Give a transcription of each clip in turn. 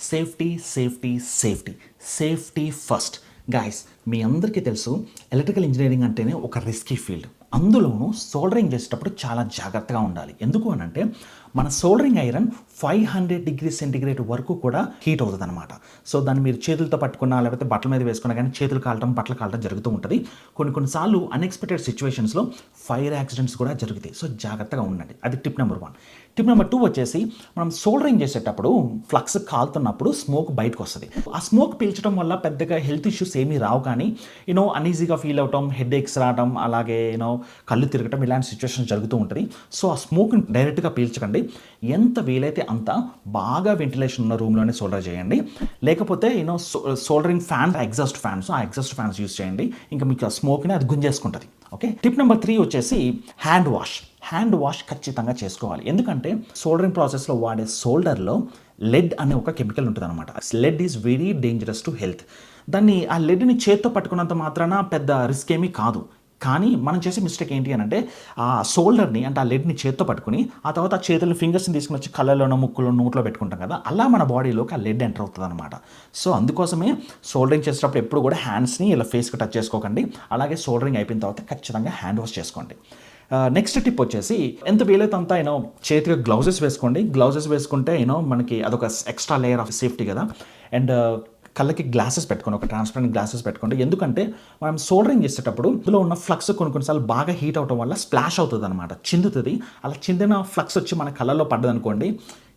Safety safety safety safety first. Guys, మీ అందరికీ తెలుసు ఎలక్ట్రికల్ ఇంజనీరింగ్ అంటేనే ఒక రిస్కీ ఫీల్డ్. అందులోనూ సోల్డరింగ్ చేసేటప్పుడు చాలా జాగ్రత్తగా ఉండాలి. ఎందుకు అని అంటే మన సోల్డరింగ్ ఐరన్ 500 డిగ్రీ సెంటిగ్రేడ్ వరకు కూడా హీట్ అవుతుంది అనమాట. సో దాన్ని మీరు చేతులతో పట్టుకున్నా లేకపోతే బట్టల మీద వేసుకున్నా కానీ చేతులు కాలటం బట్టలు కాలటం జరుగుతూ ఉంటుంది. కొన్నిసార్లు అన్ఎక్స్పెక్టెడ్ సిచ్యువేషన్స్లో ఫైర్ యాక్సిడెంట్స్ కూడా జరుగుతాయి. సో జాగ్రత్తగా ఉండండి. అది టిప్ నెంబర్ 1. టిప్ నెంబర్ 2 వచ్చేసి మనం సోల్డరింగ్ చేసేటప్పుడు ఫ్లక్స్ కాలుతున్నప్పుడు స్మోక్ బయటకు వస్తుంది. ఆ స్మోక్ పీల్చడం వల్ల పెద్దగా హెల్త్ ఇష్యూస్ ఏమీ రావు, కానీ అన్ఈజీగా ఫీల్ అవటం, హెడ్ ఏక్స్ రావడం, అలాగే కళ్ళు తిరగటం ఇలాంటి సిచ్యువేషన్ జరుగుతూ ఉంటుంది. సో ఆ స్మోక్ని డైరెక్ట్గా పీల్చకండి. ఎంత వీలైతే అంత బాగా వెంటిలేషన్ ఉన్న రూమ్లోనే సోల్డర్ చేయండి. లేకపోతే soldering fans, exhaust fans use చేయండి. ఇంకా మీకు ఆ స్మోక్ని అది గుంజేసుకుంటుంది. ఓకే. టిప్ నెంబర్ 3 వచ్చేసి హ్యాండ్ వాష్ ఖచ్చితంగా చేసుకోవాలి. ఎందుకంటే సోల్డరింగ్ ప్రాసెస్లో వాడే సోల్డర్లో లెడ్ అనే ఒక కెమికల్ ఉంటుంది అనమాట. Lead is very dangerous to health. ఆ లెడ్ని చేత్తో పట్టుకున్నంత మాత్రాన పెద్ద రిస్క్ ఏమీ కాదు. కానీ మనం చేసే మిస్టేక్ ఏంటి అని అంటే ఆ సోల్డర్ని అంటే ఆ లెడ్ని చేత్తో పట్టుకుని ఆ తర్వాత ఆ చేతులను ఫింగర్స్ని తీసుకుని వచ్చి కళ్ళలోనో ముక్కులో నోట్లో పెట్టుకుంటాం కదా, అలా మన బాడీలోకి ఆ లెడ్ ఎంటర్ అవుతుంది అనమాట. సో అందుకోసమే సోల్డరింగ్ చేసేటప్పుడు ఎప్పుడు కూడా హ్యాండ్స్ని ఇలా ఫేస్కి టచ్ చేసుకోకండి. అలాగే సోల్డరింగ్ అయిపోయిన తర్వాత ఖచ్చితంగా హ్యాండ్ వాష్ చేసుకోండి. నెక్స్ట్ టిప్ వచ్చేసి ఎంత వీలైతే అంతా చేతికి గ్లౌజెస్ వేసుకోండి. గ్లౌజెస్ వేసుకుంటే మనకి అదొక ఎక్స్ట్రా లేయర్ ఆఫ్ సేఫ్టీ కదా. అండ్ కళ్ళకి గ్లాసెస్ పెట్టుకోండి, ఒక ట్రాన్స్పరెంట్ గ్లాసెస్ పెట్టుకోండి. ఎందుకంటే మనం సోల్డరింగ్ చేసేటప్పుడు ఇందులో ఉన్న ఫ్లక్స్ కొన్నిసార్లు బాగా హీట్ అవడం వల్ల స్ప్లాష్ అవుతుంది అనమాట, చిందుతుంది. అలా చిందిన ఫ్లక్స్ వచ్చి మన కళ్ళలో పడ్డదనుకోండి,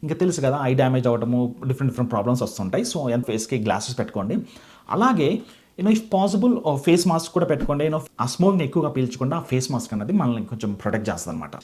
ఇంకా తెలుసు కదా, ఐ డ్యామేజ్ అవ్వడము, డిఫరెంట్ ప్రాబ్లమ్స్ వస్తుంటాయి. సో ఫేస్కి గ్లాసెస్ పెట్టుకోండి. అలాగే ఇఫ్ పాసిబుల్ ఫేస్ మాస్క్ కూడా పెట్టుకోండి. ఆ స్మోక్ని ఎక్కువగా పీల్చకుండా ఆ ఫేస్ మాస్క్ అనేది మనల్ని కొంచెం ప్రొటెక్ట్ చేస్తుంది అనమాట.